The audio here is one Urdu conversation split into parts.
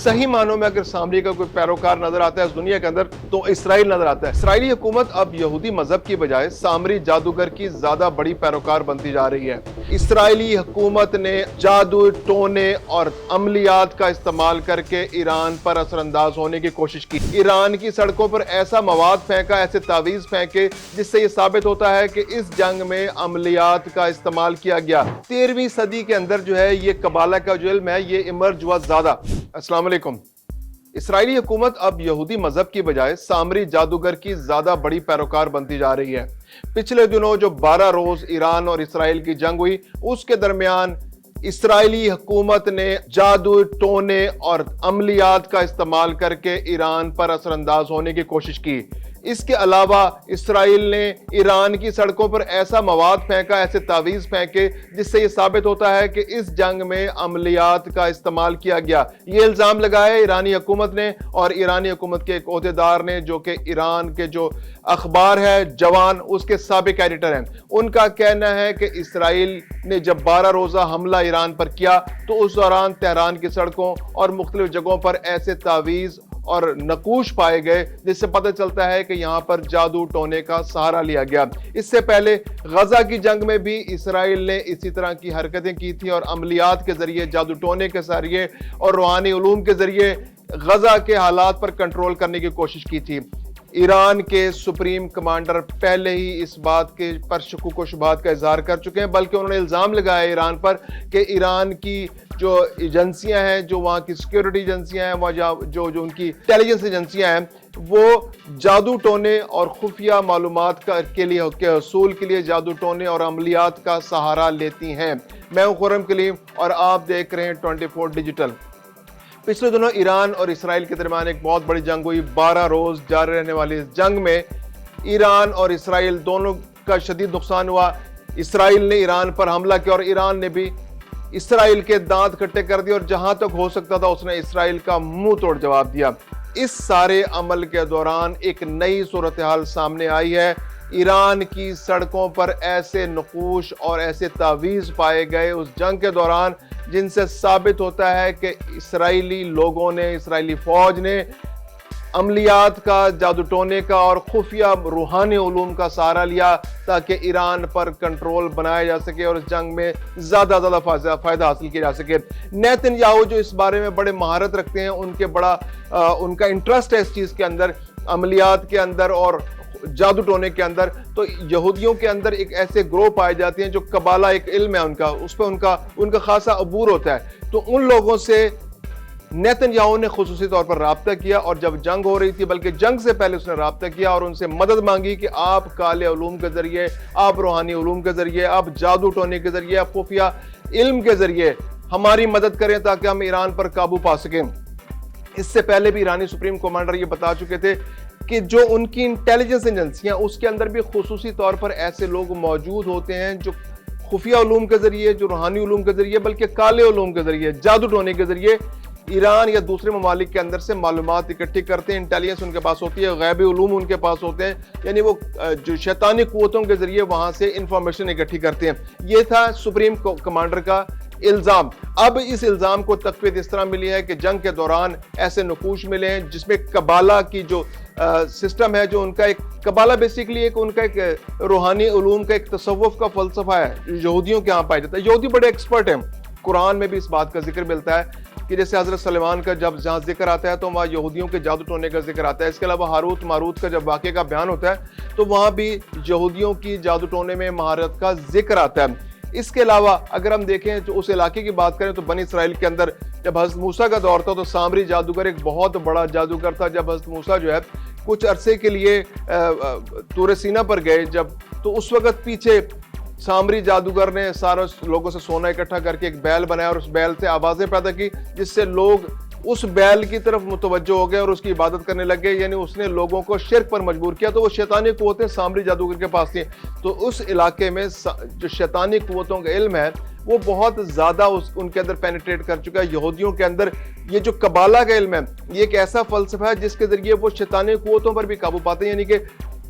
صحیح معنوں میں اگر سامری کا کوئی پیروکار نظر آتا ہے اس دنیا کے اندر تو اسرائیل نظر آتا ہے۔ اسرائیلی حکومت اب یہودی مذہب کی بجائے سامری جادوگر کی زیادہ بڑی پیروکار بنتی جا رہی ہے۔ اسرائیلی حکومت نے جادو، ٹونے اور عملیات کا استعمال کر کے ایران پر اثر انداز ہونے کی کوشش کی۔ ایران کی سڑکوں پر ایسا مواد پھینکا، ایسے تعویذ پھینکے جس سے یہ ثابت ہوتا ہے کہ اس جنگ میں عملیات کا استعمال کیا گیا۔ 13ویں صدی کے اندر جو ہے یہ قبالہ کا جو علم ہے یہ ایمرج ہوا زیادہ۔ السلام علیکم۔ اسرائیلی حکومت اب یہودی مذہب کی بجائے سامری جادوگر کی زیادہ بڑی پیروکار بنتی جا رہی ہے۔ پچھلے دنوں جو 12 روز ایران اور اسرائیل کی جنگ ہوئی اس کے درمیان اسرائیلی حکومت نے جادو، ٹونے اور عملیات کا استعمال کر کے ایران پر اثر انداز ہونے کی کوشش کی۔ اس کے علاوہ اسرائیل نے ایران کی سڑکوں پر ایسا مواد پھینکا، ایسے تعویذ پھینکے جس سے یہ ثابت ہوتا ہے کہ اس جنگ میں عملیات کا استعمال کیا گیا۔ یہ الزام لگایا ایرانی حکومت نے اور ایرانی حکومت کے ایک عہدیدار نے جو کہ ایران کے جو اخبار ہے جوان اس کے سابق ایڈیٹر ہیں۔ ان کا کہنا ہے کہ اسرائیل نے جب 12 روزہ حملہ ایران پر کیا تو اس دوران تہران کی سڑکوں اور مختلف جگہوں پر ایسے تعویذ اور نقوش پائے گئے جس سے پتہ چلتا ہے کہ یہاں پر جادو ٹونے کا سہارا لیا گیا۔ اس سے پہلے غزہ کی جنگ میں بھی اسرائیل نے اسی طرح کی حرکتیں کی تھی اور عملیات کے ذریعے، جادو ٹونے کے ذریعے اور روحانی علوم کے ذریعے غزہ کے حالات پر کنٹرول کرنے کی کوشش کی تھی۔ ایران کے سپریم کمانڈر پہلے ہی اس بات کے پر شکوک و شبہات کا اظہار کر چکے ہیں، بلکہ انہوں نے الزام لگایا ایران پر کہ ایران کی جو ایجنسیاں ہیں، جو وہاں کی سیکیورٹی ایجنسیاں ہیں، جو ان کی انٹیلیجنس ایجنسیاں ہیں، وہ جادو ٹونے اور خفیہ معلومات کے لیے حصول کے لیے جادو ٹونے اور عملیات کا سہارا لیتی ہیں۔ میں ہوں خرم کلیم اور آپ دیکھ رہے ہیں 24 ڈیجیٹل۔ پچھلے دنوں ایران اور اسرائیل کے درمیان ایک بہت بڑی جنگ ہوئی۔ 12 روز جاری رہنے والی اس جنگ میں ایران اور اسرائیل دونوں کا شدید نقصان ہوا۔ اسرائیل نے ایران پر حملہ کیا اور ایران نے بھی اسرائیل کے دانت کھٹے کر دیے اور جہاں تک ہو سکتا تھا اس نے اسرائیل کا منہ توڑ جواب دیا۔ اس سارے عمل کے دوران ایک نئی صورتحال سامنے آئی ہے۔ ایران کی سڑکوں پر ایسے نقوش اور ایسے تعویذ پائے گئے اس جنگ کے دوران جن سے ثابت ہوتا ہے کہ اسرائیلی لوگوں نے، اسرائیلی فوج نے عملیات کا، جادو ٹونے کا اور خفیہ روحانی علوم کا سہارا لیا تاکہ ایران پر کنٹرول بنایا جا سکے اور اس جنگ میں زیادہ فائدہ حاصل کیا جا سکے۔ نیتن یاہو جو اس بارے میں بڑے مہارت رکھتے ہیں، ان کا انٹرسٹ ہے اس چیز کے اندر، عملیات کے اندر اور جادو ٹونے کے اندر۔ تو یہودیوں کے اندر ایک ایسے گروہ پائے جاتے ہیں جو قبالہ ایک علم ہے ان کا، اس پہ ان کا خاصا عبور ہوتا ہے۔ تو ان لوگوں سے نیتن یاہو نے خصوصی طور پر رابطہ کیا اور جب جنگ ہو رہی تھی، بلکہ جنگ سے پہلے اس نے رابطہ کیا اور ان سے مدد مانگی کہ آپ کالے علوم کے ذریعے، آپ روحانی علوم کے ذریعے، آپ جادو ٹونے کے ذریعے، آپ خفیہ علم کے ذریعے ہماری مدد کریں تاکہ ہم ایران پر قابو پا سکیں۔ اس سے پہلے بھی ایرانی سپریم کمانڈر یہ بتا چکے تھے کہ جو ان کی انٹیلیجنس ایجنسیاں اس کے اندر بھی خصوصی طور پر ایسے لوگ موجود ہوتے ہیں جو خفیہ علوم کے ذریعے، جو روحانی علوم کے ذریعے، بلکہ کالے علوم کے ذریعے، جادو ٹونے کے ذریعے ایران یا دوسرے ممالک کے اندر سے معلومات اکٹھی کرتے ہیں۔ انٹیلیجنس ان کے پاس ہوتی ہے، غیبی علوم ان کے پاس ہوتے ہیں، یعنی وہ جو شیطانی قوتوں کے ذریعے وہاں سے انفارمیشن اکٹھی کرتے ہیں۔ یہ تھا سپریم کمانڈر کا الزام۔ اب اس الزام کو تقویت اس طرح ملی ہے کہ جنگ کے دوران ایسے نقوش ملے ہیں جس میں قبالہ کی جو سسٹم ہے، جو ان کا ایک قبالہ بیسیکلی ایک ان کا ایک روحانی علوم کا ایک تصوف کا فلسفہ ہے، یہودیوں کے ہاں پایا جاتا ہے۔ یہودی بڑے ایکسپرٹ ہیں، قرآن میں بھی اس بات کا ذکر ملتا ہے کہ جیسے حضرت سلیمان کا جب جہاں ذکر آتا ہے تو وہاں یہودیوں کے جادو ٹونے کا ذکر آتا ہے۔ اس کے علاوہ ہاروت ماروت کا جب واقعے کا بیان ہوتا ہے تو وہاں بھی یہودیوں کی جادو ٹونے میں مہارت کا ذکر آتا ہے۔ اس کے علاوہ اگر ہم دیکھیں تو اس علاقے کی بات کریں تو بنی اسرائیل کے اندر جب حضرت موسیٰ کا دور تھا تو سامری جادوگر ایک بہت بڑا جادوگر تھا۔ جب حضرت موسیٰ جو ہے کچھ عرصے کے لیے طور سینا پر گئے تو اس وقت پیچھے سامری جادوگر نے سارے لوگوں سے سونا اکٹھا کر کے ایک بیل بنایا اور اس بیل سے آوازیں پیدا کی جس سے لوگ اس بیل کی طرف متوجہ ہو گئے اور اس کی عبادت کرنے لگے، یعنی اس نے لوگوں کو شرک پر مجبور کیا۔ تو وہ شیطانی قوتیں سامری جادوگر کے پاس تھیں، تو اس علاقے میں جو شیطانی قوتوں کا علم ہے وہ بہت زیادہ ان کے اندر پینیٹریٹ کر چکا ہے۔ یہودیوں کے اندر یہ جو قبالہ کا علم ہے یہ ایک ایسا فلسفہ ہے جس کے ذریعے وہ شیطانی قوتوں پر بھی قابو پاتے ہیں، یعنی کہ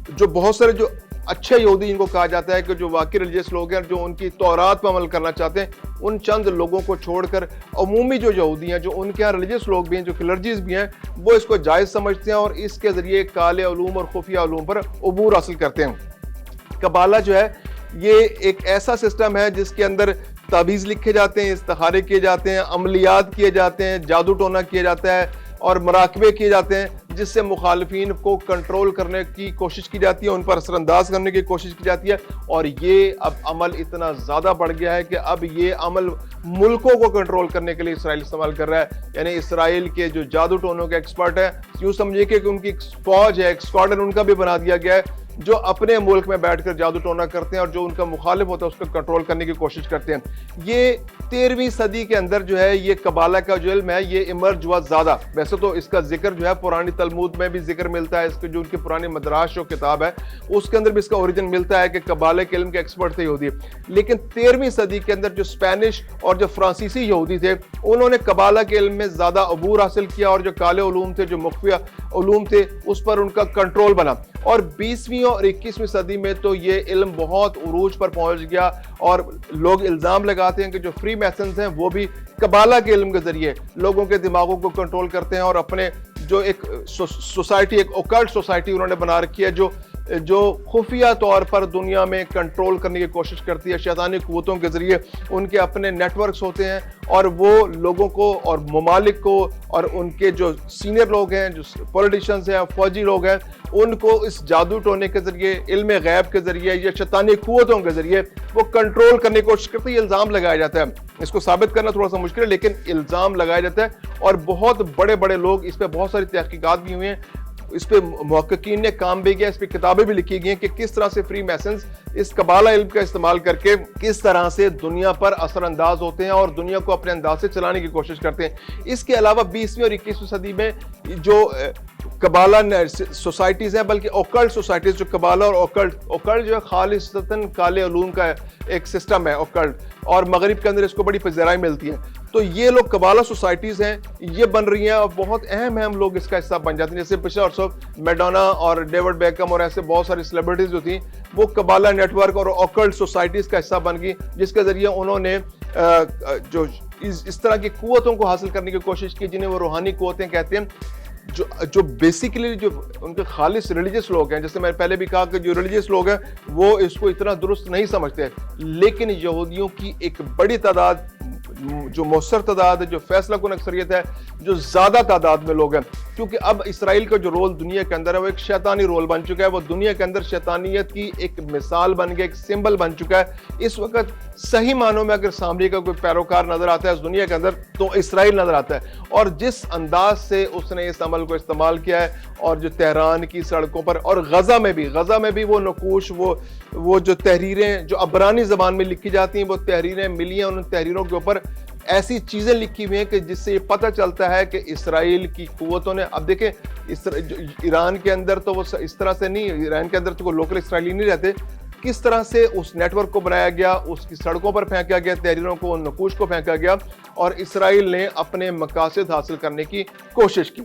جو بہت سارے جو اچھے یہودی جن کو کہا جاتا ہے کہ جو واقعی ریلیجیس لوگ ہیں جو ان کی تورات پر عمل کرنا چاہتے ہیں، ان چند لوگوں کو چھوڑ کر عمومی جو یہودی ہیں جو ان کے یہاں ریلیجیس لوگ بھی ہیں جو کلرجیز بھی ہیں وہ اس کو جائز سمجھتے ہیں اور اس کے ذریعے کالے علوم اور خفیہ علوم پر عبور حاصل کرتے ہیں۔ قبالہ جو ہے یہ ایک ایسا سسٹم ہے جس کے اندر تعویذ لکھے جاتے ہیں، استخارے کیے جاتے ہیں، عملیات کیے جاتے ہیں، جادو ٹونا کیا جاتا ہے اور مراقبے کیے جاتے ہیں جس سے مخالفین کو کنٹرول کرنے کی کوشش کی جاتی ہے، ان پر اثر انداز کرنے کی کوشش کی جاتی ہے۔ اور یہ اب عمل اتنا زیادہ بڑھ گیا ہے کہ اب یہ عمل ملکوں کو کنٹرول کرنے کے لیے اسرائیل استعمال کر رہا ہے۔ یعنی اسرائیل کے جو جادو ٹونوں کے ایکسپرٹ ہیں، یوں سمجھیے کہ ان کی فوج ہے، ایک اسکواڈرن ان کا بھی بنا دیا گیا ہے جو اپنے ملک میں بیٹھ کر جادو ٹونا کرتے ہیں اور جو ان کا مخالف ہوتا ہے اس کو کنٹرول کرنے کی کوشش کرتے ہیں۔ یہ 13ویں صدی کے اندر جو ہے یہ قبالہ کا جو علم ہے یہ ایمرج ہوا زیادہ۔ ویسے تو اس کا ذکر جو ہے پرانی تلمود میں بھی ذکر ملتا ہے، اس کے جو ان کی پرانی مدراس جو کتاب ہے اس کے اندر بھی اس کا اوریجن ملتا ہے کہ قبالہ کے علم کے ایکسپرٹ تھے یہودی۔ لیکن 13ویں صدی کے اندر جو اسپینش اور جو فرانسیسی یہودی تھے انہوں نے قبالہ کے علم میں زیادہ عبور حاصل کیا اور جو کالے علوم تھے، جو مخفیہ علوم تھے، اس پر ان کا کنٹرول بنا۔ اور 20ویں اور 21ویں صدی میں تو یہ علم بہت عروج پر پہنچ گیا اور لوگ الزام لگاتے ہیں کہ جو فری میسنز ہیں وہ بھی قبالہ کے علم کے ذریعے لوگوں کے دماغوں کو کنٹرول کرتے ہیں اور اپنے جو ایک سوسائٹی، ایک اوکلٹ سوسائٹی انہوں نے بنا رکھی ہے جو خفیہ طور پر دنیا میں کنٹرول کرنے کی کوشش کرتی ہے شیطانی قوتوں کے ذریعے۔ ان کے اپنے نیٹ ورکس ہوتے ہیں اور وہ لوگوں کو اور ممالک کو اور ان کے جو سینئر لوگ ہیں، جو پولیٹیشنز ہیں، فوجی لوگ ہیں، ان کو اس جادو ٹونے کے ذریعے، علم غیب کے ذریعے یا شیطانی قوتوں کے ذریعے وہ کنٹرول کرنے کی کوشش کرتے ہیں۔ یہ الزام لگایا جاتا ہے، اس کو ثابت کرنا تھوڑا سا مشکل ہے لیکن الزام لگایا جاتا ہے اور بہت بڑے بڑے لوگ اس پہ بہت ساری تحقیقات بھی ہوئی ہیں، اس پہ محققین نے کام بھی کیا، اس پہ کتابیں بھی لکھی گئی ہیں کہ کس طرح سے فری میسنز اس قبالہ علم کا استعمال کر کے کس طرح سے دنیا پر اثر انداز ہوتے ہیں اور دنیا کو اپنے انداز سے چلانے کی کوشش کرتے ہیں۔ اس کے علاوہ 20ویں اور 21ویں صدی میں جو قبالہ سوسائٹیز ہیں، بلکہ اوکلٹ سوسائٹیز، جو قبالہ اور اوکلٹ جو ہے خالصتاً کالے علوم کا ایک سسٹم ہے اوکلٹ، اور مغرب کے اندر اس کو بڑی پذیرائی ملتی ہے۔ تو یہ لوگ قبالہ سوسائٹیز ہیں، یہ بن رہی ہیں اور بہت اہم لوگ اس کا حصہ بن جاتے ہیں، جیسے پچھلے عرصوں میڈونا اور ڈیوڈ بیکم اور ایسے بہت ساری سیلیبریٹیز جو تھیں وہ قبالہ نیٹ ورک اور اوکلٹ سوسائٹیز کا حصہ بن گئی، جس کے ذریعے انہوں نے جو اس طرح کی قوتوں کو حاصل کرنے کی کوشش کی جنہیں وہ روحانی قوتیں کہتے ہیں، جو بیسیکلی جو ان کے خالص ریلیجیس لوگ ہیں۔ جیسے میں نے پہلے بھی کہا کہ جو ریلیجیس لوگ ہیں وہ اس کو اتنا درست نہیں سمجھتے، لیکن یہودیوں کی ایک بڑی تعداد، جو مؤثر تعداد ہے، جو فیصلہ کن اکثریت ہے، جو زیادہ تعداد میں لوگ ہیں، کیونکہ اب اسرائیل کا جو رول دنیا کے اندر ہے وہ ایک شیطانی رول بن چکا ہے، وہ دنیا کے اندر شیطانیت کی ایک مثال بن گیا، ایک سمبل بن چکا ہے۔ اس وقت صحیح معنوں میں اگر سامری کا کوئی پیروکار نظر آتا ہے اس دنیا کے اندر تو اسرائیل نظر آتا ہے، اور جس انداز سے اس نے اس عمل کو استعمال کیا ہے، اور جو تہران کی سڑکوں پر اور غزہ میں بھی وہ نقوش، وہ جو تحریریں جو عبرانی زبان میں لکھی جاتی ہیں، وہ تحریریں ملی ہیں، ان تحریروں کے اوپر ایسی چیزیں لکھی ہوئی ہیں کہ جس سے یہ پتہ چلتا ہے کہ اسرائیل کی قوتوں نے، اب دیکھیں ایران کے اندر تو وہ اس طرح سے نہیں، ایران کے اندر تو کوئی لوکل اسرائیلی نہیں رہتے، کس طرح سے اس نیٹ ورک کو بنایا گیا، اس کی سڑکوں پر پھینکا گیا، تحریروں کو، نقوش کو پھینکا گیا اور اسرائیل نے اپنے مقاصد حاصل کرنے کی کوشش کی۔